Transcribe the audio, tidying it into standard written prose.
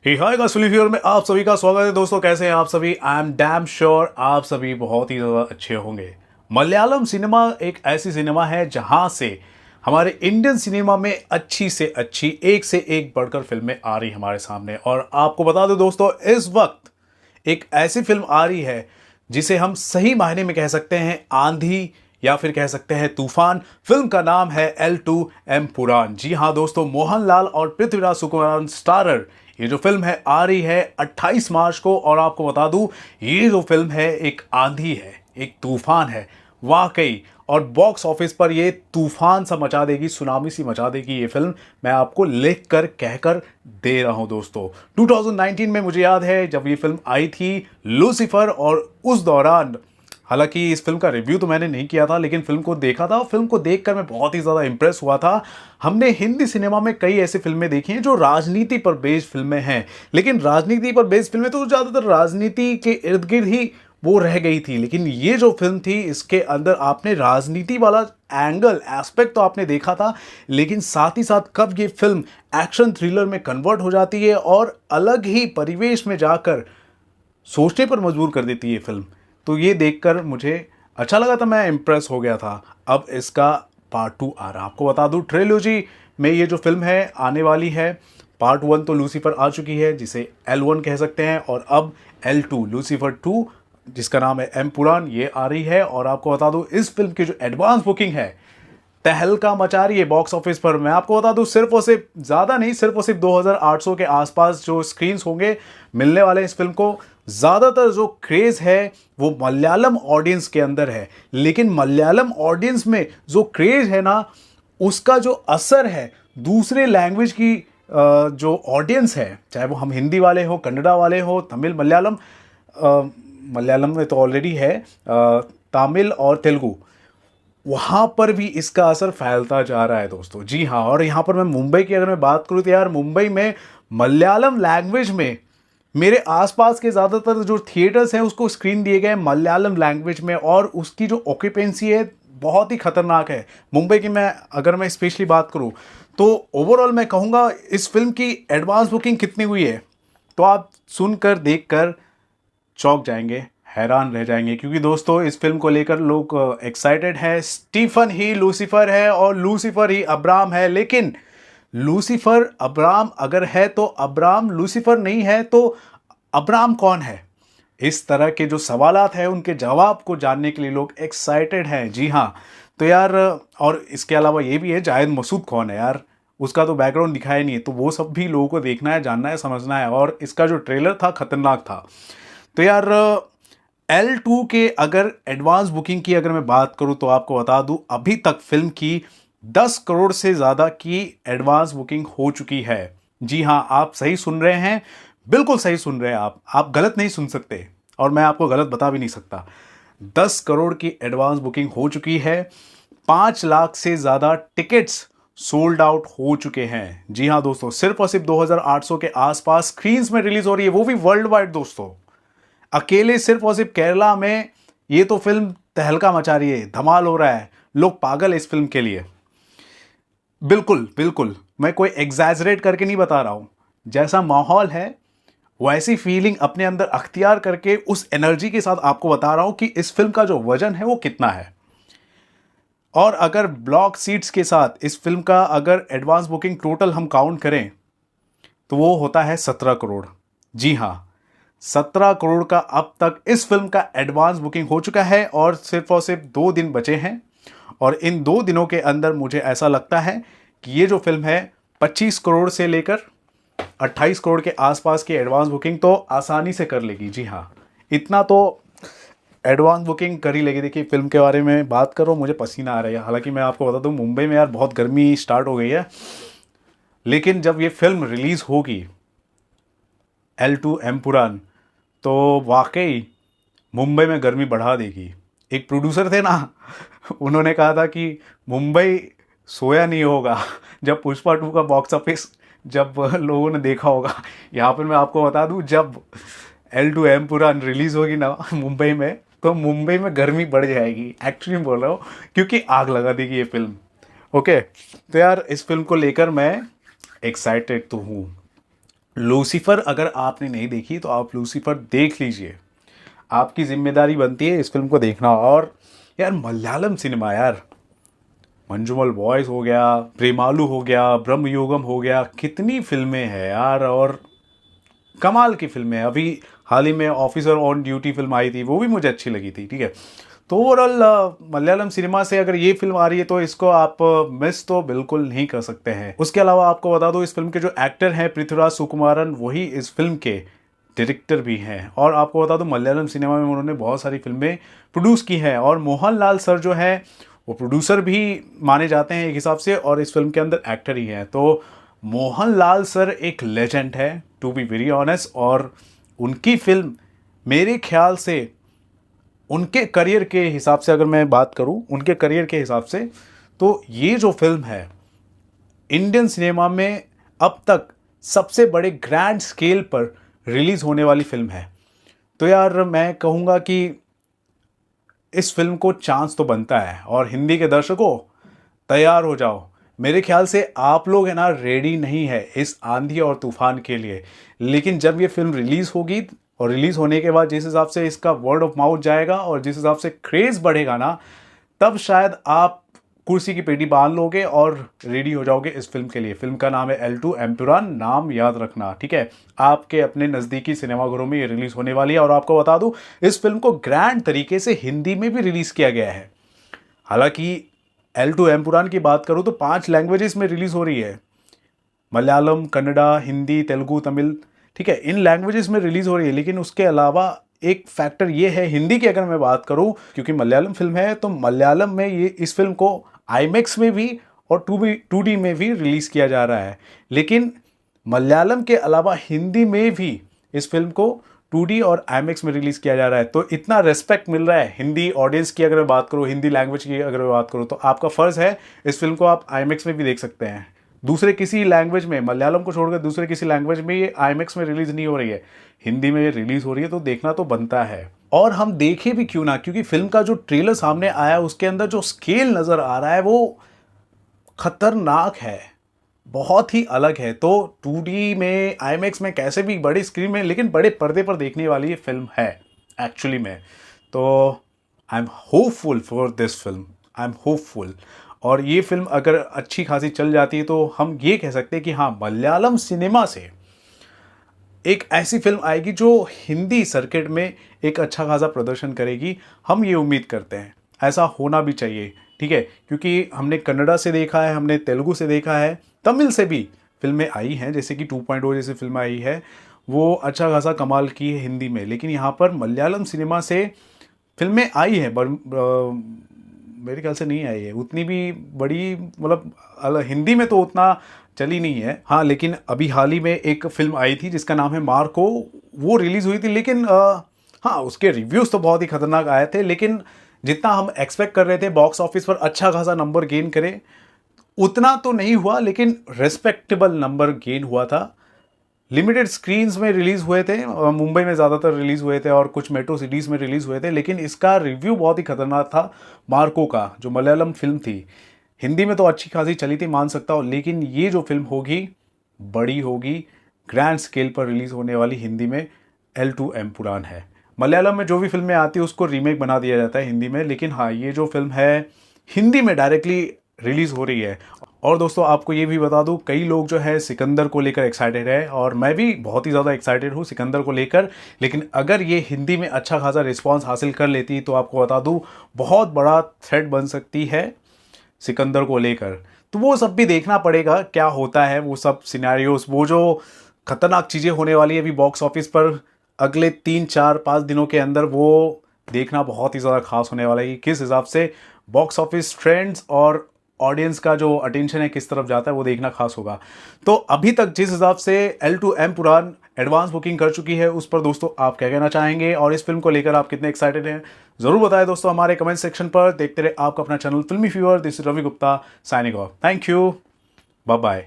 Hi guys, में आप सभी का स्वागत है। दोस्तों कैसे हैं आप सभी? आई एम डैम श्योर आप सभी बहुत ही ज़्यादा अच्छे होंगे। मलयालम सिनेमा एक ऐसी सिनेमा है जहां से हमारे इंडियन सिनेमा में अच्छी से अच्छी एक से एक बढ़कर फिल्में आ रही हमारे सामने। और आपको बता दो दोस्तों, इस वक्त एक ऐसी फिल्म आ रही है जिसे हम सही मायने में कह सकते हैं आंधी या फिर कह सकते हैं तूफान। फिल्म का नाम है L2 एम्पुरान। जी हाँ दोस्तों, मोहनलाल और पृथ्वीराज सुकुमारन स्टारर ये जो फिल्म है आ रही है 28 मार्च को। और आपको बता दूं, ये जो फिल्म है एक आंधी है, एक तूफान है वाकई। और बॉक्स ऑफिस पर ये तूफान सा मचा देगी, सुनामी सी मचा देगी ये फिल्म। मैं आपको लिख कर कहकर दे रहा हूं दोस्तों। 2019 में मुझे याद है जब ये फिल्म आई थी लूसीफर, और उस दौरान हालांकि इस फिल्म का रिव्यू तो मैंने नहीं किया था, लेकिन फिल्म को देखा था। फिल्म को देखकर मैं बहुत ही ज़्यादा इंप्रेस हुआ था। हमने हिंदी सिनेमा में कई ऐसी फिल्में देखी हैं जो राजनीति पर बेस्ड फिल्में हैं, लेकिन राजनीति पर बेस्ड फिल्में तो ज़्यादातर राजनीति के इर्द गिर्द ही वो रह गई थी। लेकिन ये जो फिल्म थी इसके अंदर आपने राजनीति वाला एंगल एस्पेक्ट तो आपने देखा था, लेकिन साथ ही साथ कब ये फिल्म एक्शन थ्रिलर में कन्वर्ट हो जाती है और अलग ही परिवेश में जाकर सोचने पर मजबूर कर देती है फिल्म, तो ये देखकर मुझे अच्छा लगा था, मैं इम्प्रेस हो गया था। अब इसका पार्ट 2 आ रहा। आपको बता दूं, ट्रिलॉजी में ये जो फिल्म है आने वाली है। पार्ट 1 तो लूसीफर आ चुकी है जिसे L1 कह सकते हैं, और अब L2 लूसीफर 2 जिसका नाम है एम्पुरान ये आ रही है। और आपको बता दूं, इस फिल्म की जो एडवांस बुकिंग है तहलका मचा रही है बॉक्स ऑफिस पर। मैं आपको बता दूं, सिर्फ और सिर्फ ज़्यादा नहीं, सिर्फ और सिर्फ 2800 के आसपास जो स्क्रीन्स होंगे मिलने वाले इस फिल्म को। ज़्यादातर जो क्रेज़ है वो मलयालम ऑडियंस के अंदर है, लेकिन मलयालम ऑडियंस में जो क्रेज़ है ना, उसका जो असर है दूसरे लैंग्वेज की जो ऑडियंस है, चाहे वो हम हिंदी वाले हो, कन्नड़ा वाले हो, तमिल, मलयालम, मलयालम में तो ऑलरेडी है, तमिल और तेलुगु, वहाँ पर भी इसका असर फैलता जा रहा है दोस्तों। जी हाँ, और यहाँ पर मैं मुंबई की अगर मैं बात करूँ तो यार मुंबई में मलयालम लैंग्वेज में मेरे आसपास के ज़्यादातर जो थिएटर्स हैं उसको स्क्रीन दिए गए मलयालम लैंग्वेज में, और उसकी जो ऑक्यूपेंसी है बहुत ही खतरनाक है मुंबई की। मैं अगर मैं स्पेशली बात करूँ तो ओवरऑल मैं कहूँगा इस फिल्म की एडवांस बुकिंग कितनी हुई है तो आप सुनकर देखकर चौंक जाएंगे, हैरान रह जाएंगे। क्योंकि दोस्तों इस फिल्म को लेकर लोग एक्साइटेड है। स्टीफन ही लूसीफर है और लूसीफर ही अब्राम है, लेकिन लूसीफर अब्राम अगर है तो अब्राम लूसीफर नहीं है, तो अब्राम कौन है? इस तरह के जो सवालात हैं उनके जवाब को जानने के लिए लोग एक्साइटेड हैं। जी हाँ, तो यार और इसके अलावा ये भी है, जाहिद मसूद कौन है यार, उसका तो बैकग्राउंड दिखाया नहीं है, तो वो सब भी लोगों को देखना है, जानना है, समझना है। और इसका जो ट्रेलर था खतरनाक था। तो यार L2 के अगर एडवांस बुकिंग की अगर मैं बात करूं तो आपको बता दूं, अभी तक फिल्म की 10 करोड़ से ज़्यादा की एडवांस बुकिंग हो चुकी है। जी हाँ, आप सही सुन रहे हैं, बिल्कुल सही सुन रहे हैं आप गलत नहीं सुन सकते, और मैं आपको गलत बता भी नहीं सकता। 10 करोड़ की एडवांस बुकिंग हो चुकी है। 5 लाख से ज़्यादा टिकट्स सोल्ड आउट हो चुके हैं। जी हाँ दोस्तों, सिर्फ और सिर्फ 2800 के आसपास स्क्रीन्स में रिलीज हो रही है, वो भी वर्ल्ड वाइड दोस्तों। अकेले सिर्फ और सिर्फ केरला में ये तो फिल्म तहलका मचा रही है, धमाल हो रहा है, लोग पागल है इस फिल्म के लिए। बिल्कुल बिल्कुल, मैं कोई एग्जैजरेट करके नहीं बता रहा हूं, जैसा माहौल है वैसी फीलिंग अपने अंदर अख्तियार करके उस एनर्जी के साथ आपको बता रहा हूं कि इस फिल्म का जो वजन है वो कितना है। और अगर ब्लॉक सीट्स के साथ इस फिल्म का अगर एडवांस बुकिंग टोटल हम काउंट करें तो वो होता है 17 करोड़। जी हाँ, 17 करोड़ का अब तक इस फिल्म का एडवांस बुकिंग हो चुका है, और सिर्फ 2 दिन बचे हैं। और इन 2 दिनों के अंदर मुझे ऐसा लगता है कि ये जो फिल्म है 25 करोड़ से लेकर 28 करोड़ के आसपास की एडवांस बुकिंग तो आसानी से कर लेगी। जी हाँ, इतना तो एडवांस बुकिंग कर ही लेगी। देखिए फिल्म के बारे में बात करो, मुझे पसीना आ रहा है। हालांकि मैं आपको बता दूं, मुंबई में यार बहुत गर्मी स्टार्ट हो गई है, लेकिन जब ये फिल्म रिलीज़ होगी L2 एम्पुरान तो वाकई मुंबई में गर्मी बढ़ा देगी। एक प्रोड्यूसर थे ना, उन्होंने कहा था कि मुंबई सोया नहीं होगा जब पुष्पा 2 का बॉक्स ऑफिस जब लोगों ने देखा होगा। यहाँ पर मैं आपको बता दूँ, जब L2 एम्पुरान रिलीज़ होगी ना मुंबई में, तो मुंबई में गर्मी बढ़ जाएगी। एक्चुअली बोल रहा हूँ, क्योंकि आग लगा देगी ये फिल्म। ओके, तो यार इस फिल्म को लेकर मैं एक्साइटेड तो हूँ। लूसीफर अगर आपने नहीं देखी तो आप लूसीफर देख लीजिए, आपकी जिम्मेदारी बनती है इस फिल्म को देखना। और यार मलयालम सिनेमा यार, मंजूमल बॉयज हो गया, प्रेमालू हो गया, ब्रह्मयुगम हो गया, कितनी फिल्में हैं यार और कमाल की फिल्में। अभी हाल ही में ऑफिसर ऑन ड्यूटी फिल्म आई थी, वो भी मुझे अच्छी लगी थी, ठीक है। तो ओवरऑल मलयालम सिनेमा से अगर ये फिल्म आ रही है तो इसको आप मिस तो बिल्कुल नहीं कर सकते हैं। उसके अलावा आपको बता दो, इस फिल्म के जो एक्टर हैं पृथ्वीराज सुकुमारन, वही इस फिल्म के डायरेक्टर भी हैं। और आपको बता दो मलयालम सिनेमा में उन्होंने बहुत सारी फिल्में प्रोड्यूस की हैं। और मोहनलाल सर जो है वो प्रोड्यूसर भी माने जाते हैं एक हिसाब से, और इस फिल्म के अंदर एक्टर ही हैं। तो मोहनलाल सर एक लेजेंड है, टू बी वेरी ऑनेस्ट। और उनकी फिल्म मेरे ख्याल से, उनके करियर के हिसाब से अगर मैं बात करूं, उनके करियर के हिसाब से, तो ये जो फिल्म है इंडियन सिनेमा में अब तक सबसे बड़े ग्रैंड स्केल पर रिलीज होने वाली फिल्म है। तो यार मैं कहूँगा कि इस फिल्म को चांस तो बनता है। और हिंदी के दर्शकों तैयार हो जाओ, मेरे ख्याल से आप लोग है ना रेडी नहीं है इस आंधी और तूफान के लिए। लेकिन जब ये फिल्म रिलीज होगी और रिलीज होने के बाद जिस हिसाब से इसका वर्ड ऑफ माउथ जाएगा और जिस हिसाब से क्रेज बढ़ेगा ना, तब शायद आप कुर्सी की पेटी बांध लोगे और रेडी हो जाओगे इस फिल्म के लिए। फिल्म का नाम है L2 एम्पुरान, नाम याद रखना, ठीक है। आपके अपने नज़दीकी सिनेमाघरों में ये रिलीज होने वाली है। और आपको बता दूं, इस फिल्म को ग्रैंड तरीके से हिंदी में भी रिलीज किया गया है। हालांकि L2 एम्पुरान की बात करूं तो 5 लैंग्वेजेस में रिलीज हो रही है, मलयालम, कन्नड़ा, हिंदी, तेलुगु, तमिल, ठीक है, इन लैंग्वेजेस में रिलीज हो रही है। लेकिन उसके अलावा एक फैक्टर ये है, हिंदी की अगर मैं बात करूं, क्योंकि मलयालम फिल्म है तो मलयालम में ये इस फिल्म को आईमैक्स में भी और 2D में भी रिलीज किया जा रहा है। लेकिन मलयालम के अलावा हिंदी में भी इस फिल्म को 2D और आईमैक्स में रिलीज किया जा रहा है। तो इतना रेस्पेक्ट मिल रहा है हिंदी ऑडियंस की, अगर मैं बात करूं, हिंदी लैंग्वेज की अगर मैं बात करूं, तो आपका फर्ज है इस फिल्म को आप आईमैक्स में भी देख सकते हैं। दूसरे किसी लैंग्वेज में, मलयालम को छोड़कर दूसरे किसी लैंग्वेज में ये आईमैक्स में रिलीज नहीं हो रही है, हिंदी में ये रिलीज हो रही है, तो देखना तो बनता है। और हम देखें भी क्यों ना, क्योंकि फिल्म का जो ट्रेलर सामने आया उसके अंदर जो स्केल नजर आ रहा है वो खतरनाक है, बहुत ही अलग है। तो 2D में, आईमैक्स में, कैसे भी बड़ी स्क्रीन में, लेकिन बड़े पर्दे पर देखने वाली ये फिल्म है एक्चुअली में। तो I am hopeful for this film, I am hopeful. और ये फिल्म अगर अच्छी खासी चल जाती है तो हम ये कह सकते हैं कि हाँ, मलयालम सिनेमा से एक ऐसी फिल्म आएगी जो हिंदी सर्किट में एक अच्छा खासा प्रदर्शन करेगी। हम ये उम्मीद करते हैं, ऐसा होना भी चाहिए, ठीक है। क्योंकि हमने कन्नड़ा से देखा है, हमने तेलुगु से देखा है, तमिल से भी फिल्में आई हैं, जैसे कि 2.0 जैसी फिल्म आई है, वो अच्छा खासा कमाल की है हिंदी में। लेकिन यहाँ पर मलयालम सिनेमा से फिल्में आई हैं, मेरे ख्याल से नहीं आई है उतनी भी बड़ी, मतलब हिंदी में तो उतना चली नहीं है। हाँ, लेकिन अभी हाल ही में एक फिल्म आई थी जिसका नाम है मार्को, वो रिलीज हुई थी। लेकिन हाँ, उसके रिव्यूज़ तो बहुत ही खतरनाक आए थे, लेकिन जितना हम एक्सपेक्ट कर रहे थे बॉक्स ऑफिस पर अच्छा खासा नंबर गेन करे, उतना तो नहीं हुआ, लेकिन रेस्पेक्टेबल नंबर गेन हुआ था। लिमिटेड स्क्रीन्स में रिलीज़ हुए थे, मुंबई में ज़्यादातर रिलीज़ हुए थे और कुछ मेट्रो सिटीज़ में रिलीज़ हुए थे। लेकिन इसका रिव्यू बहुत ही खतरनाक था मार्को का, जो मलयालम फिल्म थी। हिंदी में तो अच्छी खासी चली थी, मान सकता हूँ, लेकिन ये जो फिल्म होगी बड़ी होगी, ग्रैंड स्केल पर रिलीज़ होने वाली हिंदी में L2 एम्पुरान है। मलयालम में जो भी फिल्में आती है उसको रीमेक बना दिया जाता है हिंदी में, लेकिन हाँ, ये जो फिल्म है हिंदी में डायरेक्टली रिलीज़ हो रही है। और दोस्तों आपको ये भी बता दूं, कई लोग जो है सिकंदर को लेकर एक्साइटेड है, और मैं भी बहुत ही ज़्यादा एक्साइटेड हूँ सिकंदर को लेकर। लेकिन अगर ये हिंदी में अच्छा खासा रिस्पांस हासिल कर लेती तो आपको बता दूं बहुत बड़ा थ्रेट बन सकती है सिकंदर को लेकर। तो वो सब भी देखना पड़ेगा क्या होता है, वो सब सिनेरियोस, वो जो खतरनाक चीज़ें होने वाली है अभी बॉक्स ऑफिस पर अगले 3-4-5 दिनों के अंदर, वो देखना बहुत ही ज़्यादा खास होने वाला है कि किस हिसाब से बॉक्स ऑफिस ट्रेंड्स और ऑडियंस का जो अटेंशन है किस तरफ जाता है, वो देखना खास होगा। तो अभी तक जिस हिसाब से L2 एम्पुरान एडवांस बुकिंग कर चुकी है, उस पर दोस्तों आप क्या कहना चाहेंगे और इस फिल्म को लेकर आप कितने एक्साइटेड हैं, जरूर बताएं दोस्तों हमारे कमेंट सेक्शन पर। देखते रहे आपका अपना channel Filmi fever. This is Ravi Gupta signing off. Thank you, bye bye.